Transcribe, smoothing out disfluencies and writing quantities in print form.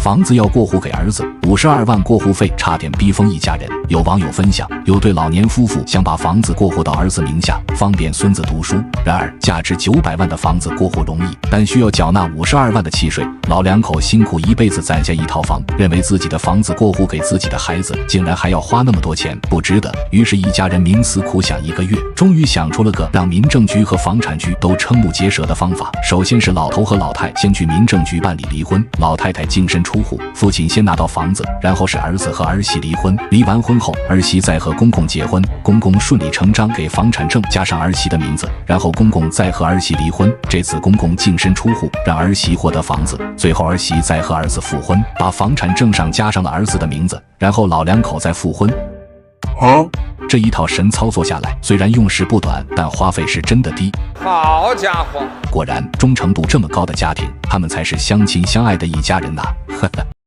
房子要过户给儿子，52万过户费差点逼疯一家人。有网友分享，有对老年夫妇想把房子过户到儿子名下，方便孙子读书。然而，价值900万的房子过户容易，但需要缴纳52万的契税。老两口辛苦一辈子攒下一套房，认为自己的房子过户给自己的孩子，竟然还要花那么多钱，不值得。于是，一家人冥思苦想1个月，终于想出了个让民政局和房产局都瞠目结舌的方法。首先是老头和老太先去民政局办理离婚，老太太净身出户，父亲先拿到房子，然后是儿子和儿媳离婚，离完婚后儿媳再和公公结婚，公公顺理成章给房产证加上儿媳的名字，然后公公再和儿媳离婚，这次公公净身出户，让儿媳获得房子，最后儿媳再和儿子复婚，把房产证上加上了儿子的名字，然后老两口再复婚。这一套神操作下来，虽然用时不短，但花费是真的低。好家伙，果然忠诚度这么高的家庭，他们才是相亲相爱的一家人呐。呵呵。